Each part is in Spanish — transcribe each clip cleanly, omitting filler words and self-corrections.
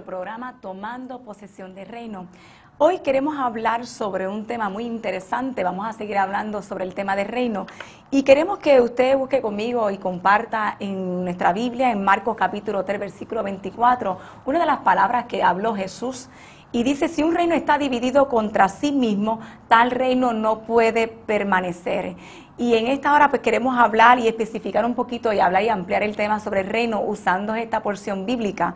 nuestro programa Tomando Posesión del Reino. Hoy queremos hablar sobre un tema muy interesante. Vamos a seguir hablando sobre el tema del reino y queremos que usted busque conmigo y comparta en nuestra Biblia, en Marcos capítulo 3, versículo 24, una de las palabras que habló Jesús. Y dice, si un reino está dividido contra sí mismo, tal reino no puede permanecer. Y en esta hora pues queremos hablar y especificar un poquito y hablar y ampliar el tema sobre el reino usando esta porción bíblica.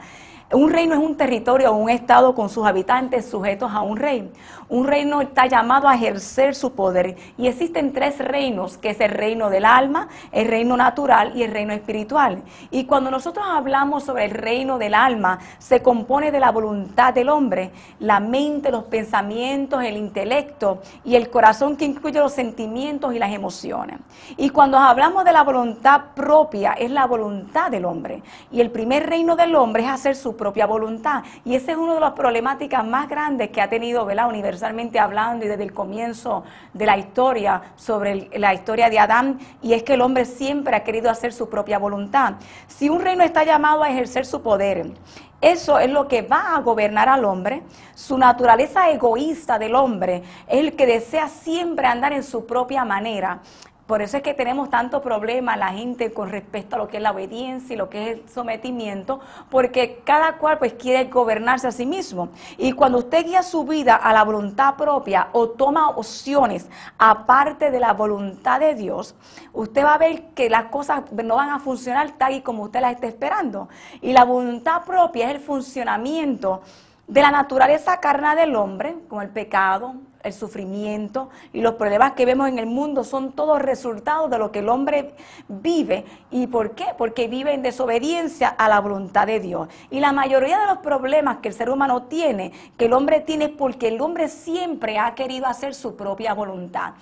Un reino es un territorio o un estado con sus habitantes sujetos a un rey. Un reino está llamado a ejercer su poder y existen tres reinos, que es el reino del alma, el reino natural y el reino espiritual. Y cuando nosotros hablamos sobre el reino del alma, se compone de la voluntad del hombre, la mente, los pensamientos, el intelecto y el corazón, que incluye los sentimientos y las emociones. Y cuando hablamos de la voluntad propia, es la voluntad del hombre. Y el primer reino del hombre es hacer su propia voluntad, y esa es una de las problemáticas más grandes que ha tenido, ¿verdad?, universalmente hablando y desde el comienzo de la historia, sobre la historia de Adán, y es que el hombre siempre ha querido hacer su propia voluntad. Si un reino está llamado a ejercer su poder, eso es lo que va a gobernar al hombre. Su naturaleza egoísta del hombre es el que desea siempre andar en su propia manera. Por eso es que tenemos tanto problema la gente con respecto a lo que es la obediencia y lo que es el sometimiento, porque cada cual pues quiere gobernarse a sí mismo. Y cuando usted guía su vida a la voluntad propia o toma opciones aparte de la voluntad de Dios, usted va a ver que las cosas no van a funcionar tal y como usted las está esperando. Y la voluntad propia es el funcionamiento de la naturaleza carnal del hombre, con el pecado, el sufrimiento y los problemas que vemos en el mundo son todos resultados de lo que el hombre vive. ¿Y por qué? Porque vive en desobediencia a la voluntad de Dios. Y la mayoría de los problemas que el ser humano tiene, que el hombre tiene, es porque el hombre siempre ha querido hacer su propia voluntad.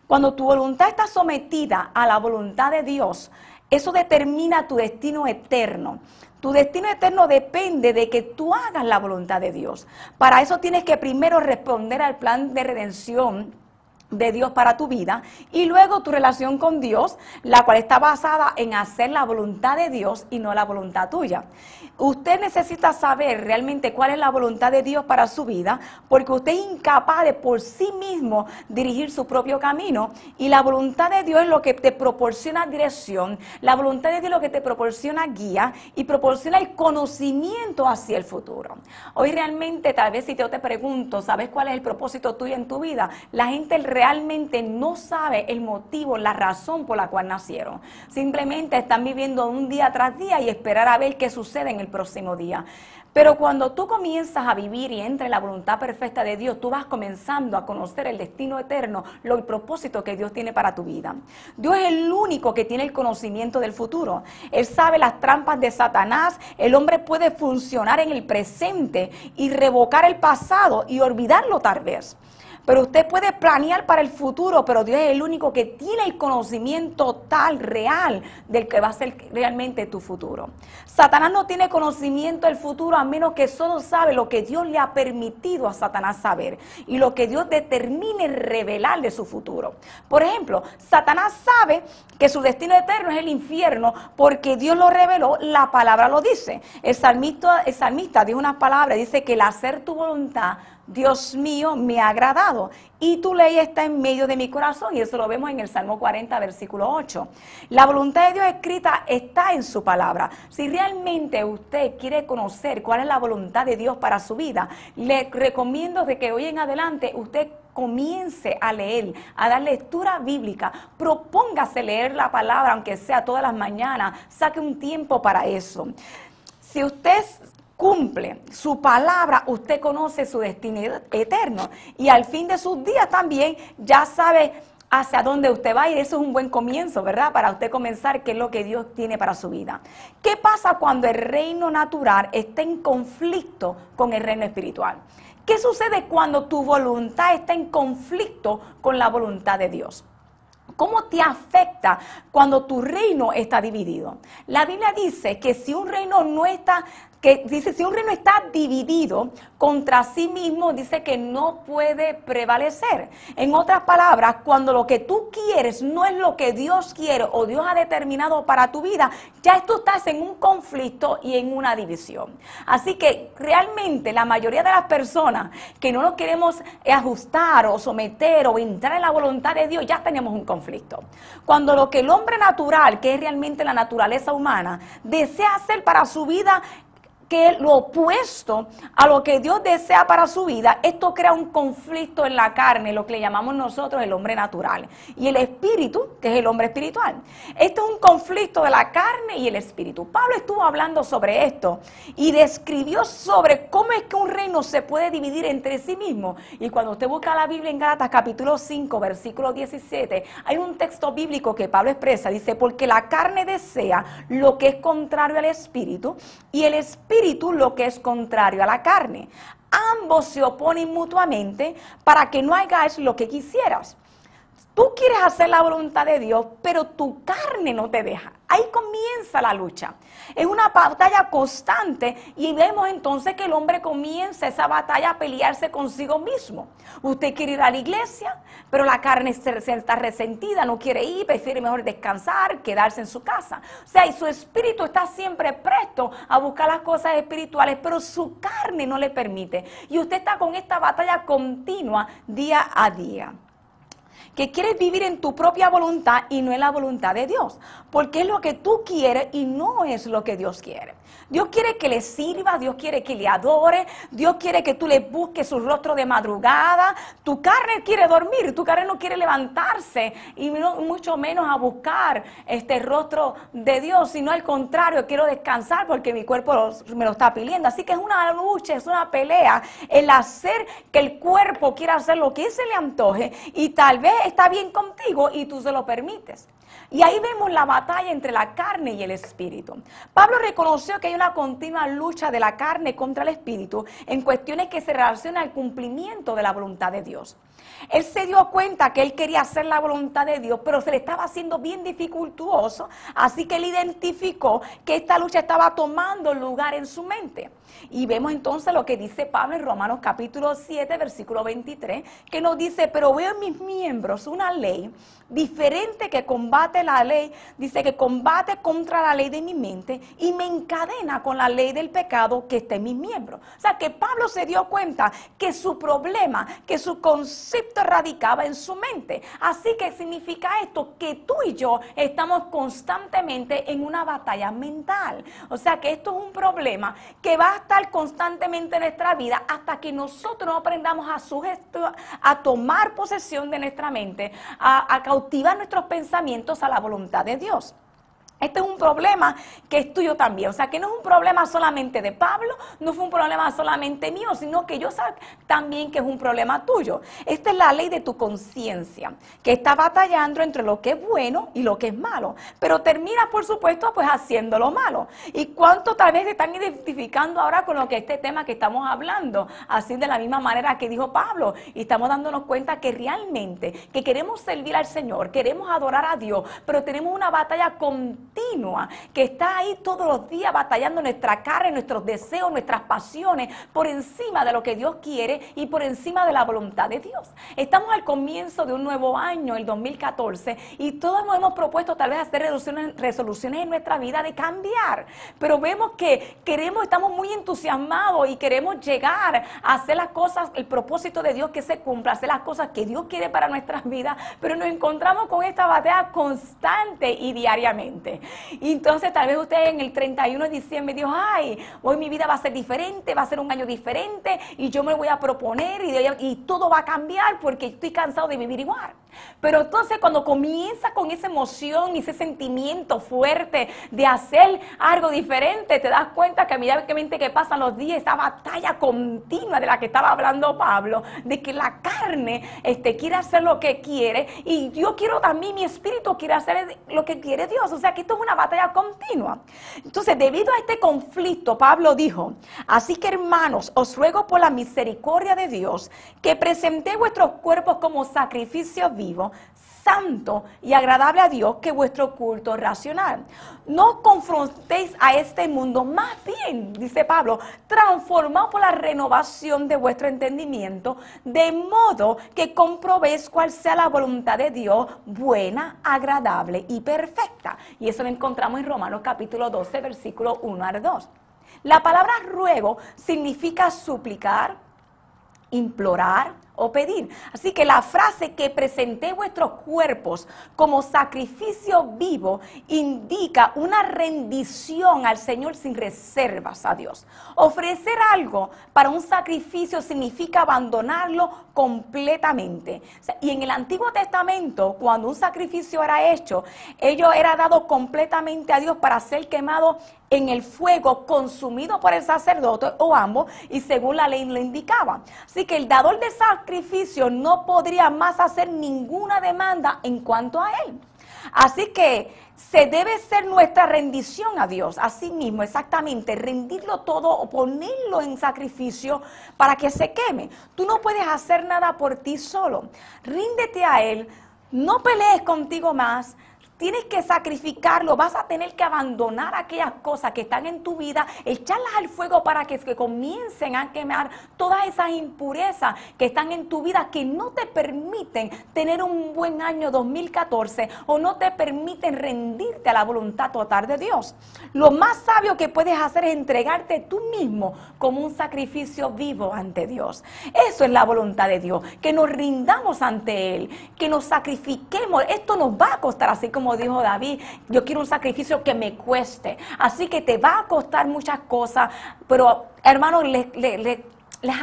Cuando tu voluntad está sometida a la voluntad de Dios, eso determina tu destino eterno. Tu destino eterno depende de que tú hagas la voluntad de Dios. Para eso tienes que primero responder al plan de redención de Dios para tu vida, y luego tu relación con Dios, la cual está basada en hacer la voluntad de Dios y no la voluntad tuya. Usted necesita saber realmente cuál es la voluntad de Dios para su vida, porque usted es incapaz de por sí mismo dirigir su propio camino, y la voluntad de Dios es lo que te proporciona dirección, la voluntad de Dios es lo que te proporciona guía y proporciona el conocimiento hacia el futuro. Hoy realmente, tal vez si yo te pregunto, ¿sabes cuál es el propósito tuyo en tu vida? La gente realmente no sabe el motivo, la razón por la cual nacieron. Simplemente están viviendo un día tras día y esperar a ver qué sucede en el próximo día. Pero cuando tú comienzas a vivir y entra en la voluntad perfecta de Dios, tú vas comenzando a conocer el destino eterno, el propósito que Dios tiene para tu vida. Dios es el único que tiene el conocimiento del futuro. Él sabe las trampas de Satanás. El hombre puede funcionar en el presente y revocar el pasado y olvidarlo tal vez. Pero usted puede planear para el futuro, pero Dios es el único que tiene el conocimiento total, real, del que va a ser realmente tu futuro. Satanás no tiene conocimiento del futuro a menos que solo sabe lo que Dios le ha permitido a Satanás saber y lo que Dios determine revelar de su futuro. Por ejemplo, Satanás sabe que su destino eterno es el infierno porque Dios lo reveló, la palabra lo dice. El salmista dijo unas palabras, dice que el hacer tu voluntad, Dios mío, me ha agradado y tu ley está en medio de mi corazón, y eso lo vemos en el Salmo 40, versículo 8. La voluntad de Dios escrita está en su palabra. Si realmente usted quiere conocer cuál es la voluntad de Dios para su vida, le recomiendo de que hoy en adelante usted comience a leer, a dar lectura bíblica. Propóngase leer la palabra, aunque sea todas las mañanas, saque un tiempo para eso. Si usted cumple su palabra, usted conoce su destino eterno, y al fin de sus días también ya sabe hacia dónde usted va, y eso es un buen comienzo, ¿verdad? Para usted comenzar qué es lo que Dios tiene para su vida. ¿Qué pasa cuando el reino natural está en conflicto con el reino espiritual? ¿Qué sucede cuando tu voluntad está en conflicto con la voluntad de Dios? ¿Cómo te afecta cuando tu reino está dividido? La Biblia dice que si un reino no está que dice, si un reino está dividido contra sí mismo, dice que no puede prevalecer. En otras palabras, cuando lo que tú quieres no es lo que Dios quiere o Dios ha determinado para tu vida, ya tú estás en un conflicto y en una división. Así que realmente la mayoría de las personas que no nos queremos ajustar o someter o entrar en la voluntad de Dios, ya tenemos un conflicto. Cuando lo que el hombre natural, que es realmente la naturaleza humana, desea hacer para su vida, que lo opuesto a lo que Dios desea para su vida, esto crea un conflicto en la carne, lo que le llamamos nosotros el hombre natural, y el espíritu, que es el hombre espiritual. Esto es un conflicto de la carne y el espíritu. Pablo estuvo hablando sobre esto y describió sobre cómo es que un reino se puede dividir entre sí mismo. Y cuando usted busca la Biblia en Gálatas capítulo 5, versículo 17, hay un texto bíblico que Pablo expresa, dice, porque la carne desea lo que es contrario al espíritu y el espíritu lo que es contrario a la carne. Ambos se oponen mutuamente para que no hagáis lo que quisieras. Tú quieres hacer la voluntad de Dios, pero tu carne no te deja. Ahí comienza la lucha. Es una batalla constante y vemos entonces que el hombre comienza esa batalla a pelearse consigo mismo. Usted quiere ir a la iglesia, pero la carne está resentida, no quiere ir, prefiere mejor descansar, quedarse en su casa. O sea, y su espíritu está siempre presto a buscar las cosas espirituales, pero su carne no le permite. Y usted está con esta batalla continua día a día. Que quieres vivir en tu propia voluntad y no en la voluntad de Dios, porque es lo que tú quieres y no es lo que Dios quiere. Dios quiere que le sirva, Dios quiere que le adore, Dios quiere que tú le busques su rostro de madrugada. Tu carne quiere dormir, tu carne no quiere levantarse y mucho menos a buscar este rostro de Dios, sino al contrario, quiero descansar porque mi cuerpo me lo está pidiendo. Así que es una lucha, es una pelea, el hacer que el cuerpo quiera hacer lo que se le antoje y tal vez está bien contigo y tú se lo permites. Y ahí vemos la batalla entre la carne y el espíritu. Pablo reconoció que hay una continua lucha de la carne contra el espíritu en cuestiones que se relacionan al cumplimiento de la voluntad de Dios. Él se dio cuenta que él quería hacer la voluntad de Dios, pero se le estaba haciendo bien dificultuoso, así que él identificó que esta lucha estaba tomando lugar en su mente. Y vemos entonces lo que dice Pablo en Romanos capítulo 7, versículo 23, que nos dice, pero veo en mis miembros una ley diferente que combate la ley, dice que combate contra la ley de mi mente y me encadena con la ley del pecado que está en mis miembros. O sea que Pablo se dio cuenta que su problema, que su concepto radicaba en su mente. Así que significa esto, que tú y yo estamos constantemente en una batalla mental. O sea que esto es un problema que va a estar constantemente en nuestra vida hasta que nosotros no aprendamos a tomar posesión de nuestra mente, a cautivar nuestros pensamientos a la voluntad de Dios. Este es un problema que es tuyo también, o sea que no es un problema solamente de Pablo, no fue un problema solamente mío, sino que yo sé también que es un problema tuyo. Esta es la ley de tu conciencia, que está batallando entre lo que es bueno y lo que es malo, pero termina por supuesto pues haciendo lo malo. ¿Y cuánto tal vez se están identificando ahora con lo que este tema que estamos hablando? Así de la misma manera que dijo Pablo, y estamos dándonos cuenta que realmente, que queremos servir al Señor, queremos adorar a Dios, pero tenemos una batalla continua que está ahí todos los días batallando nuestra carne, nuestros deseos, nuestras pasiones, por encima de lo que Dios quiere y por encima de la voluntad de Dios. Estamos al comienzo de un nuevo año, el 2014, y todos nos hemos propuesto tal vez hacer resoluciones en nuestra vida de cambiar, pero vemos que estamos muy entusiasmados y queremos llegar a hacer las cosas, el propósito de Dios que se cumpla, hacer las cosas que Dios quiere para nuestras vidas, pero nos encontramos con esta batalla constante y diariamente. Y entonces tal vez usted en el 31 de diciembre dijo, ay, hoy mi vida va a ser diferente, va a ser un año diferente y yo me voy a proponer y todo va a cambiar porque estoy cansado de vivir igual. Pero entonces cuando comienza con esa emoción y ese sentimiento fuerte de hacer algo diferente, te das cuenta que a medida que pasan los días, esa batalla continua de la que estaba hablando Pablo, de que la carne quiere hacer lo que quiere y yo quiero también, mi espíritu quiere hacer lo que quiere Dios. O sea que esto es una batalla continua. Entonces, debido a este conflicto, Pablo dijo, así que hermanos, os ruego por la misericordia de Dios, que presentéis vuestros cuerpos como sacrificio vivo, vivo, santo y agradable a Dios que vuestro culto racional. No confrontéis a este mundo, más bien, dice Pablo, transformaos por la renovación de vuestro entendimiento, de modo que comprobéis cuál sea la voluntad de Dios, buena, agradable y perfecta. Y eso lo encontramos en Romanos capítulo 12, versículo 1 al 2. La palabra ruego significa suplicar, implorar o pedir. Así que la frase que presenté vuestros cuerpos como sacrificio vivo indica una rendición al Señor sin reservas a Dios. Ofrecer algo para un sacrificio significa abandonarlo completamente. Y en el Antiguo Testamento, cuando un sacrificio era hecho, ello era dado completamente a Dios para ser quemado en el fuego, consumido por el sacerdote o ambos, y según la ley lo indicaba. Así que el dador de sacrificio no podría más hacer ninguna demanda en cuanto a él. Así que se debe ser nuestra rendición a Dios, así mismo, exactamente, rendirlo todo o ponerlo en sacrificio para que se queme. Tú no puedes hacer nada por ti solo. Ríndete a Él, no pelees contigo más. Tienes que sacrificarlo, vas a tener que abandonar aquellas cosas que están en tu vida, echarlas al fuego para que comiencen a quemar todas esas impurezas que están en tu vida, que no te permiten tener un buen año 2014 o no te permiten rendirte a la voluntad total de Dios. Lo más sabio que puedes hacer es entregarte tú mismo como un sacrificio vivo ante Dios. Eso es la voluntad de Dios, que nos rindamos ante Él, que nos sacrifiquemos. Esto nos va a costar, así como dijo David, yo quiero un sacrificio que me cueste. Así que te va a costar muchas cosas, pero hermanos, les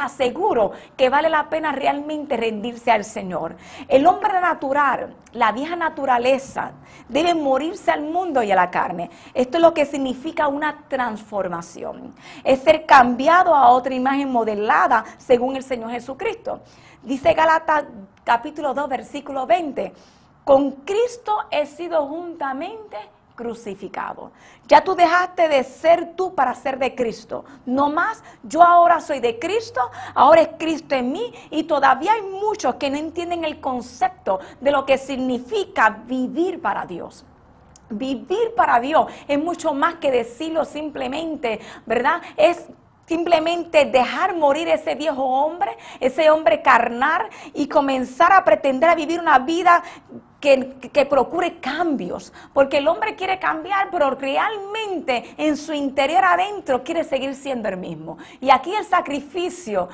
aseguro que vale la pena realmente rendirse al Señor. El hombre natural, la vieja naturaleza, debe morirse al mundo y a la carne. Esto es lo que significa una transformación. Es ser cambiado a otra imagen modelada según el Señor Jesucristo. Dice Gálatas capítulo 2, versículo 20. Con Cristo he sido juntamente crucificado. Ya tú dejaste de ser tú para ser de Cristo. No más, yo ahora soy de Cristo, ahora es Cristo en mí, y todavía hay muchos que no entienden el concepto de lo que significa vivir para Dios. Vivir para Dios es mucho más que decirlo simplemente, ¿verdad? Es simplemente dejar morir ese viejo hombre, ese hombre carnal, y comenzar a pretender a vivir una vida que procure cambios, porque el hombre quiere cambiar, pero realmente en su interior adentro quiere seguir siendo el mismo. Y aquí el sacrificio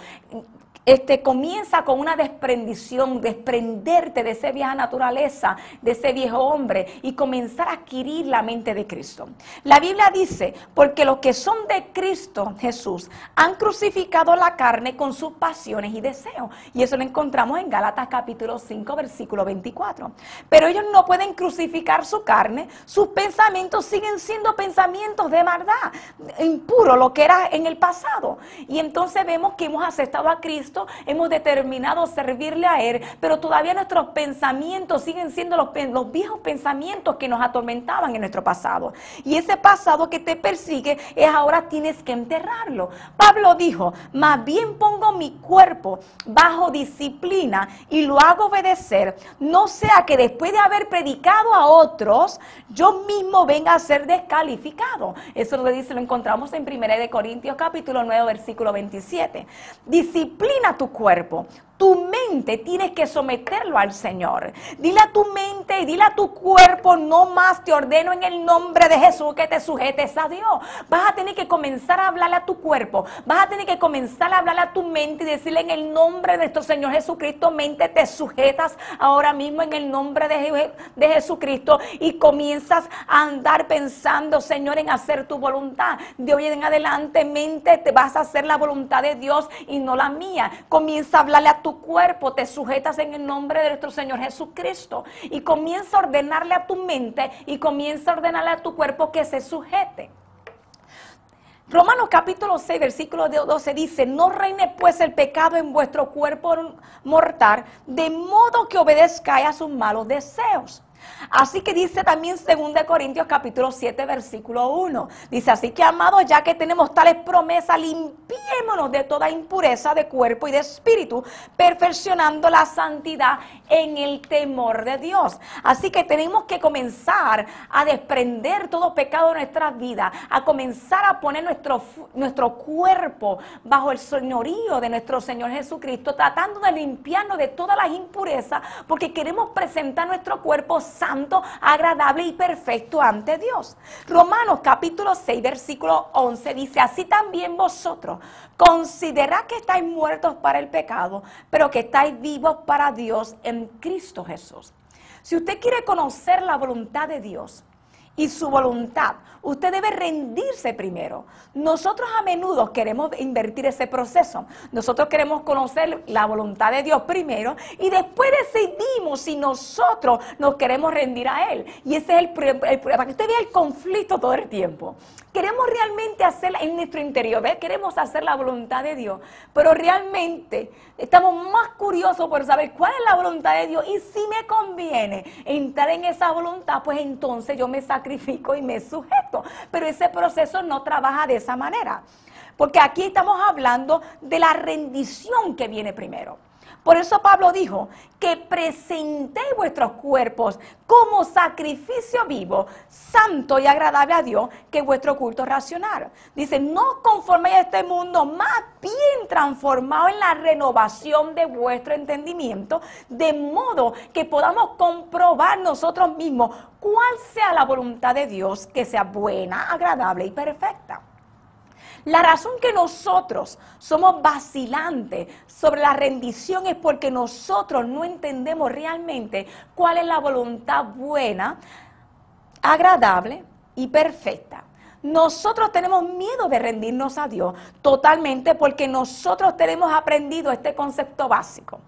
comienza con una desprendición, desprenderte de esa vieja naturaleza, de ese viejo hombre, y comenzar a adquirir la mente de Cristo. La Biblia dice, porque los que son de Cristo Jesús han crucificado la carne con sus pasiones y deseos. Y eso lo encontramos en Gálatas capítulo 5, versículo 24. Pero ellos no pueden crucificar su carne, sus pensamientos siguen siendo pensamientos de maldad, impuro, lo que era en el pasado. Y entonces vemos que hemos aceptado a Cristo, hemos determinado servirle a Él, pero todavía nuestros pensamientos siguen siendo los viejos pensamientos que nos atormentaban en nuestro pasado. Y ese pasado que te persigue es ahora tienes que enterrarlo. Pablo dijo, más bien pongo mi cuerpo bajo disciplina y lo hago obedecer, no sea que después de haber predicado a otros, yo mismo venga a ser descalificado. Eso lo encontramos en 1 Corintios capítulo 9, versículo 27. Disciplina tu cuerpo. Tu mente tienes que someterlo al Señor. Dile a tu mente y dile a tu cuerpo, no más te ordeno en el nombre de Jesús que te sujetes a Dios. Vas a tener que comenzar a hablarle a tu cuerpo. Vas a tener que comenzar a hablarle a tu mente y decirle en el nombre de nuestro Señor Jesucristo, mente, te sujetas ahora mismo en el nombre de Jesucristo, y comienzas a andar pensando, Señor, en hacer tu voluntad. De hoy en adelante, mente, te vas a hacer la voluntad de Dios y no la mía. Comienza a hablarle a tu cuerpo, te sujetas en el nombre de nuestro Señor Jesucristo, y comienza a ordenarle a tu mente y comienza a ordenarle a tu cuerpo que se sujete. Romanos capítulo 6, versículo 12 dice, no reine pues el pecado en vuestro cuerpo mortal, de modo que obedezcáis a sus malos deseos. Así que dice también 2 Corintios capítulo 7 versículo 1. Dice, así que amados, ya que tenemos tales promesas, limpiémonos de toda impureza de cuerpo y de espíritu, perfeccionando la santidad en el temor de Dios. Así que tenemos que comenzar a desprender todo pecado de nuestras vidas, a comenzar a poner nuestro cuerpo bajo el señorío de nuestro Señor Jesucristo, tratando de limpiarnos de todas las impurezas, porque queremos presentar nuestro cuerpo santo, agradable y perfecto ante Dios. Romanos capítulo 6 versículo 11 dice, así también vosotros considerad que estáis muertos para el pecado, pero que estáis vivos para Dios en Cristo Jesús. Si usted quiere conocer la voluntad de Dios y su voluntad, usted debe rendirse primero. Nosotros a menudo queremos invertir ese proceso. Nosotros queremos conocer la voluntad de Dios primero y después decidimos si nosotros nos queremos rendir a Él. Y ese es el para que usted vea el conflicto todo el tiempo. Queremos realmente hacerla en nuestro interior, ¿ves? Queremos hacer la voluntad de Dios, pero realmente estamos más curiosos por saber cuál es la voluntad de Dios y si me conviene entrar en esa voluntad, pues entonces yo me sacrifico y me sujeto. Pero ese proceso no trabaja de esa manera, porque aquí estamos hablando de la rendición que viene primero. Por eso Pablo dijo que presentéis vuestros cuerpos como sacrificio vivo, santo y agradable a Dios, que es vuestro culto racional. Dice, no conforméis a este mundo, más bien transformados en la renovación de vuestro entendimiento, de modo que podamos comprobar nosotros mismos cuál sea la voluntad de Dios, que sea buena, agradable y perfecta. La razón que nosotros somos vacilantes sobre la rendición es porque nosotros no entendemos realmente cuál es la voluntad buena, agradable y perfecta. Nosotros tenemos miedo de rendirnos a Dios totalmente porque nosotros tenemos aprendido este concepto básico.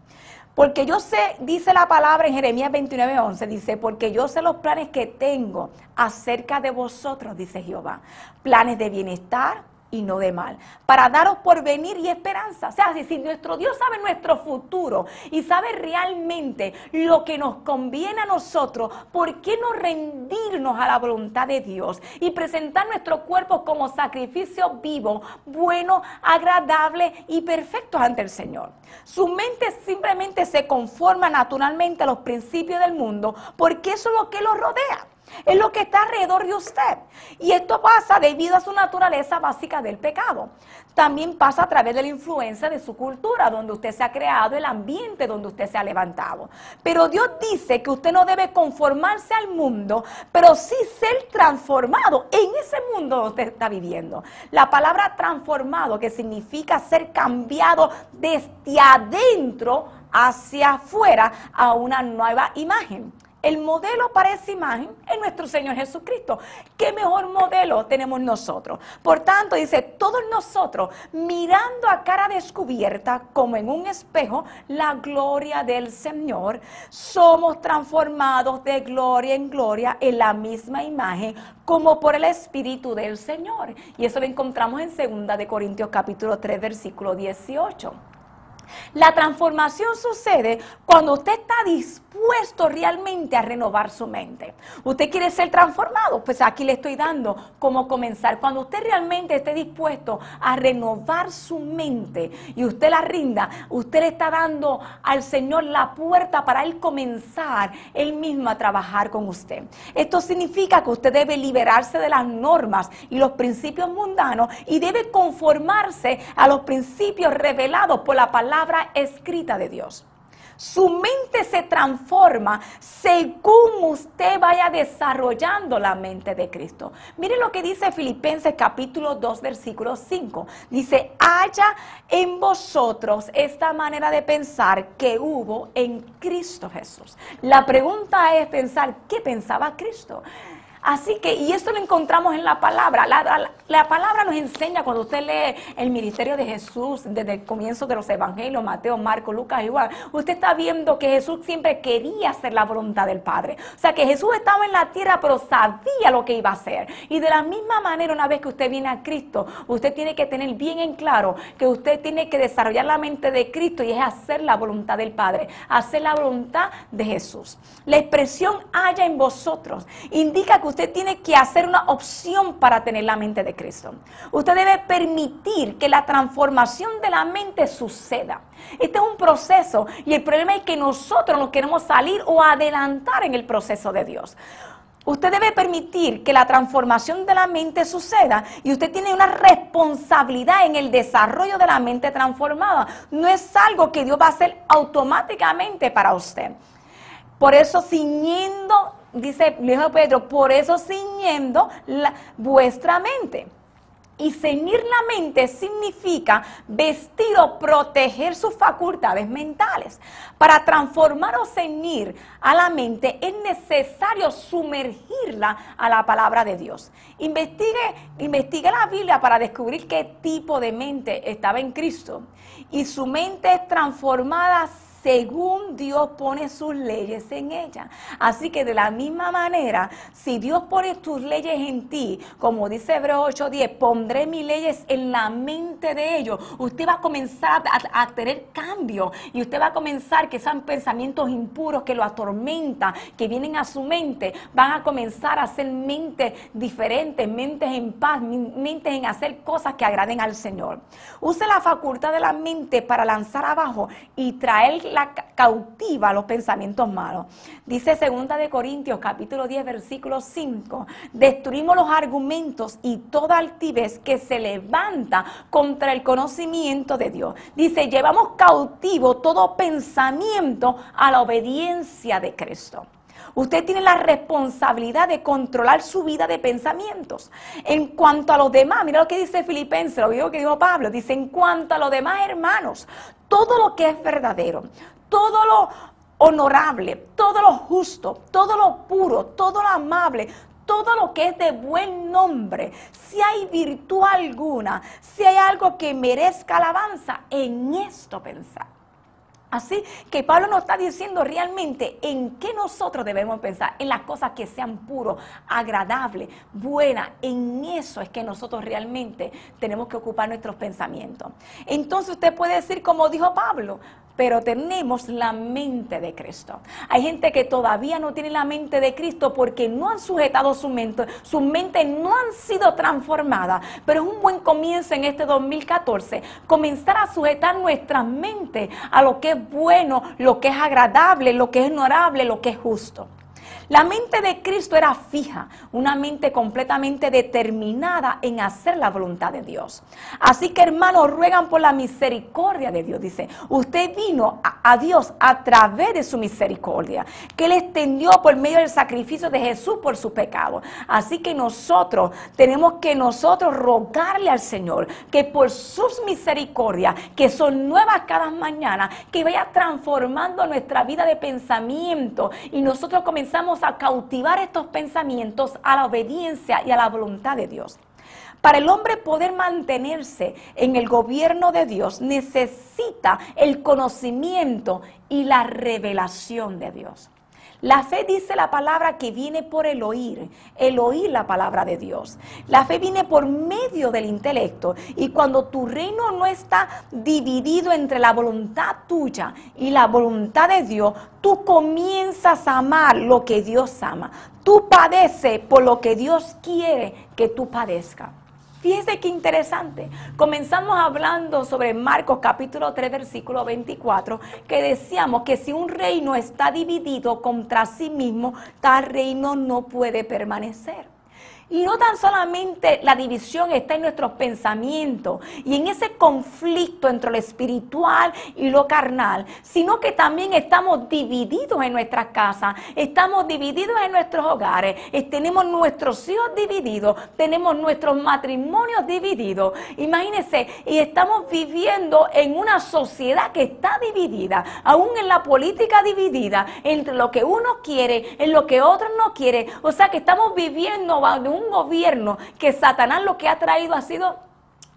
Porque yo sé, dice la palabra en Jeremías 29:11, dice, porque yo sé los planes que tengo acerca de vosotros, dice Jehová, planes de bienestar y no de mal, para daros porvenir y esperanza. O sea, si nuestro Dios sabe nuestro futuro y sabe realmente lo que nos conviene a nosotros, ¿por qué no rendirnos a la voluntad de Dios y presentar nuestro cuerpo como sacrificio vivo, bueno, agradable y perfecto ante el Señor? Su mente simplemente se conforma naturalmente a los principios del mundo, porque eso es lo que lo rodea. Es lo que está alrededor de usted. Y esto pasa debido a su naturaleza básica del pecado. También pasa a través de la influencia de su cultura, donde usted se ha creado, el ambiente donde usted se ha levantado. Pero Dios dice que usted no debe conformarse al mundo, pero sí ser transformado en ese mundo donde usted está viviendo. La palabra transformado, que significa ser cambiado desde adentro hacia afuera a una nueva imagen. El modelo para esa imagen es nuestro Señor Jesucristo. ¿Qué mejor modelo tenemos nosotros? Por tanto, dice, todos nosotros, mirando a cara descubierta, como en un espejo, la gloria del Señor, somos transformados de gloria en gloria en la misma imagen, como por el Espíritu del Señor. Y eso lo encontramos en 2 Corintios capítulo 3, versículo 18. La transformación sucede cuando usted está dispuesto realmente a renovar su mente. ¿Usted quiere ser transformado? Pues aquí le estoy dando cómo comenzar. Cuando usted realmente esté dispuesto a renovar su mente y usted la rinda, usted le está dando al Señor la puerta para Él comenzar Él mismo a trabajar con usted. Esto significa que usted debe liberarse de las normas y los principios mundanos y debe conformarse a los principios revelados por la palabra escrita de Dios. Su mente se transforma según usted vaya desarrollando la mente de Cristo. Mire lo que dice Filipenses capítulo 2 versículo 5. Dice, haya en vosotros esta manera de pensar que hubo en Cristo Jesús. La pregunta es pensar, ¿qué pensaba Cristo? Así que, y eso lo encontramos en la palabra. La palabra nos enseña, cuando usted lee el ministerio de Jesús, desde el comienzo de los evangelios, Mateo, Marcos, Lucas y Juan, usted está viendo que Jesús siempre quería hacer la voluntad del Padre. O sea, que Jesús estaba en la tierra, pero sabía lo que iba a hacer. Y de la misma manera, una vez que usted viene a Cristo, usted tiene que tener bien en claro que usted tiene que desarrollar la mente de Cristo, y es hacer la voluntad del Padre, hacer la voluntad de Jesús. La expresión haya en vosotros indica que usted tiene que hacer una opción para tener la mente de Cristo. Usted debe permitir que la transformación de la mente suceda. Este es un proceso, y el problema es que nosotros nos queremos salir o adelantar en el proceso de Dios. Usted debe permitir que la transformación de la mente suceda, y usted tiene una responsabilidad en el desarrollo de la mente transformada. No es algo que Dios va a hacer automáticamente para usted. Por eso, ciñendo, dice Pedro, por eso ciñendo vuestra mente. Y ceñir la mente significa vestir o proteger sus facultades mentales. Para transformar o ceñir a la mente es necesario sumergirla a la palabra de Dios. Investigue la Biblia para descubrir qué tipo de mente estaba en Cristo. Y su mente es transformada según Dios pone sus leyes en ella. Así que de la misma manera, si Dios pone tus leyes en ti, como dice Hebreos 8:10, pondré mis leyes en la mente de ellos, usted va a comenzar a tener cambio, y usted va a comenzar que esos pensamientos impuros que lo atormentan, que vienen a su mente, van a comenzar a ser mentes diferentes, mentes en paz, mentes en hacer cosas que agraden al Señor. Use la facultad de la mente para lanzar abajo y traer la cautiva a los pensamientos malos. Dice 2 de Corintios capítulo 10 versículo 5, destruimos los argumentos y toda altivez que se levanta contra el conocimiento de Dios. Dice, llevamos cautivo todo pensamiento a la obediencia de Cristo. Usted tiene la responsabilidad de controlar su vida de pensamientos. En cuanto a los demás, mira lo que dice Filipenses, lo mismo que dijo Pablo, dice, en cuanto a los demás hermanos, todo lo que es verdadero, todo lo honorable, todo lo justo, todo lo puro, todo lo amable, todo lo que es de buen nombre, si hay virtud alguna, si hay algo que merezca alabanza, en esto pensar. Así que Pablo nos está diciendo realmente en qué nosotros debemos pensar, en las cosas que sean puros, agradables, buenas. En eso es que nosotros realmente tenemos que ocupar nuestros pensamientos. Entonces usted puede decir, como dijo Pablo, pero tenemos la mente de Cristo. Hay gente que todavía no tiene la mente de Cristo porque no han sujetado su mente no han sido transformadas, pero es un buen comienzo en este 2014, comenzar a sujetar nuestra mente a lo que es bueno, lo que es agradable, lo que es honorable, lo que es justo. La mente de Cristo era fija, una mente completamente determinada en hacer la voluntad de Dios. Así que, hermanos, ruegan por la misericordia de Dios. Dice, usted vino a Dios a través de su misericordia, que Él extendió por medio del sacrificio de Jesús por su pecado. Así que nosotros tenemos que rogarle al Señor que por sus misericordias, que son nuevas cada mañana, que vaya transformando nuestra vida de pensamiento, y nosotros comenzamos a cautivar estos pensamientos a la obediencia y a la voluntad de Dios. Para el hombre poder mantenerse en el gobierno de Dios, necesita el conocimiento y la revelación de Dios. La fe, dice la palabra, que viene por el oír la palabra de Dios. La fe viene por medio del intelecto, y cuando tu reino no está dividido entre la voluntad tuya y la voluntad de Dios, tú comienzas a amar lo que Dios ama. Tú padeces por lo que Dios quiere que tú padezcas. Fíjese qué interesante. Comenzamos hablando sobre Marcos capítulo 3 versículo 24, que decíamos que si un reino está dividido contra sí mismo, tal reino no puede permanecer. Y no tan solamente la división está en nuestros pensamientos y en ese conflicto entre lo espiritual y lo carnal, sino que también estamos divididos en nuestras casas, estamos divididos en nuestros hogares, tenemos nuestros hijos divididos, tenemos nuestros matrimonios divididos. Imagínense, y estamos viviendo en una sociedad que está dividida, aún en la política dividida, entre lo que uno quiere, en lo que otro no quiere. O sea que estamos viviendo bajo un gobierno que Satanás lo que ha traído ha sido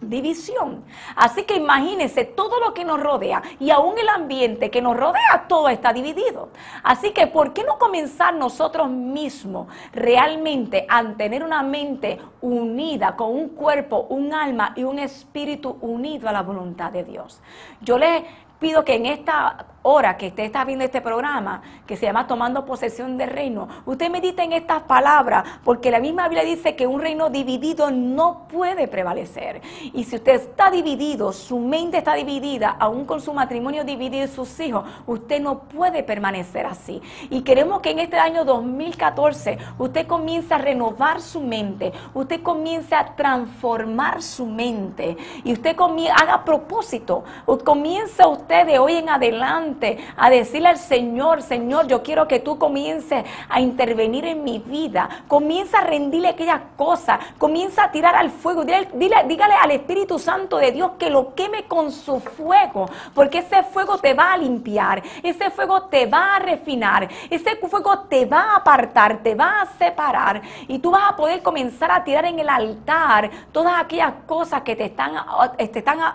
división. Así que imagínense todo lo que nos rodea y aún el ambiente que nos rodea, todo está dividido. Así que ¿por qué no comenzar nosotros mismos realmente a tener una mente unida con un cuerpo, un alma y un espíritu unido a la voluntad de Dios? Yo les pido que en esta hora que usted está viendo este programa, que se llama Tomando Posesión del Reino, usted medite en estas palabras, porque la misma Biblia dice que un reino dividido no puede prevalecer. Y si usted está dividido, su mente está dividida, aún con su matrimonio dividido y sus hijos, usted no puede permanecer así. Y queremos que en este año 2014 usted comience a renovar su mente, usted comience a transformar su mente y usted haga propósito, comience usted de hoy en adelante a decirle al Señor: Señor, yo quiero que tú comiences a intervenir en mi vida, comienza a rendirle aquellas cosas, comienza a tirar al fuego, dígale al Espíritu Santo de Dios que lo queme con su fuego, porque ese fuego te va a limpiar, ese fuego te va a refinar, ese fuego te va a apartar, te va a separar, y tú vas a poder comenzar a tirar en el altar todas aquellas cosas que te han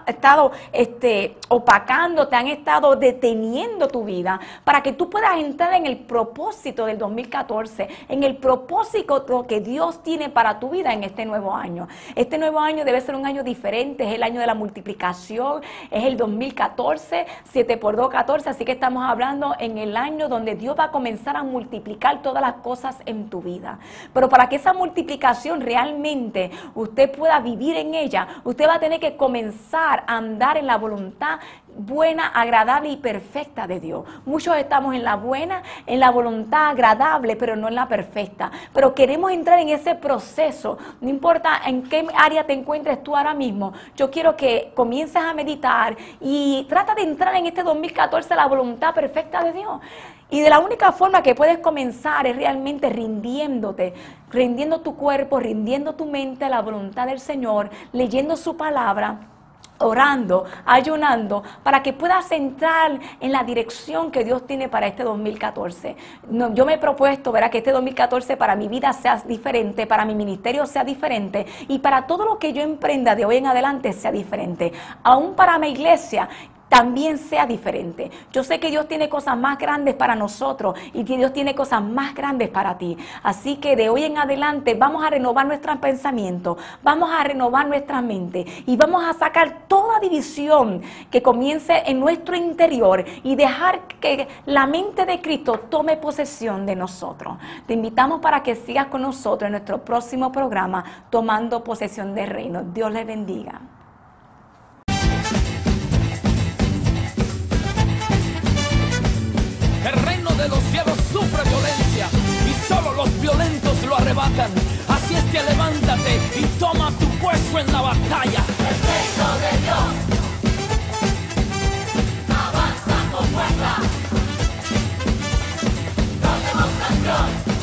estado opacando, te han estado deteniendo tu vida, para que tú puedas entrar en el propósito del 2014, en el propósito que Dios tiene para tu vida en este nuevo año. Este nuevo año debe ser un año diferente, es el año de la multiplicación, es el 2014, 7 por 2, 14, así que estamos hablando en el año donde Dios va a comenzar a multiplicar todas las cosas en tu vida. Pero para que esa multiplicación realmente usted pueda vivir en ella, usted va a tener que comenzar a andar en la voluntad buena, agradable y perfecta de Dios. Muchos estamos en la buena, en la voluntad agradable, pero no en la perfecta. Pero queremos entrar en ese proceso. No importa en qué área te encuentres tú ahora mismo. Yo quiero que comiences a meditar y trata de entrar en este 2014 a la voluntad perfecta de Dios. Y de la única forma que puedes comenzar es realmente rindiéndote, rindiendo tu cuerpo, rindiendo tu mente a la voluntad del Señor, leyendo su palabra, orando, ayunando, para que puedas entrar en la dirección que Dios tiene para este 2014. Yo me he propuesto, ¿verdad?, que este 2014 para mi vida sea diferente, para mi ministerio sea diferente y para todo lo que yo emprenda de hoy en adelante sea diferente. Aún para mi iglesia también sea diferente. Yo sé que Dios tiene cosas más grandes para nosotros y que Dios tiene cosas más grandes para ti. Así que de hoy en adelante vamos a renovar nuestros pensamientos, vamos a renovar nuestra mente y vamos a sacar toda división que comience en nuestro interior y dejar que la mente de Cristo tome posesión de nosotros. Te invitamos para que sigas con nosotros en nuestro próximo programa, Tomando Posesión del Reino. Dios les bendiga. El reino de los cielos sufre violencia y solo los violentos lo arrebatan. Así es que levántate y toma tu puesto en la batalla. El reino de Dios avanza con fuerza. Con demostración.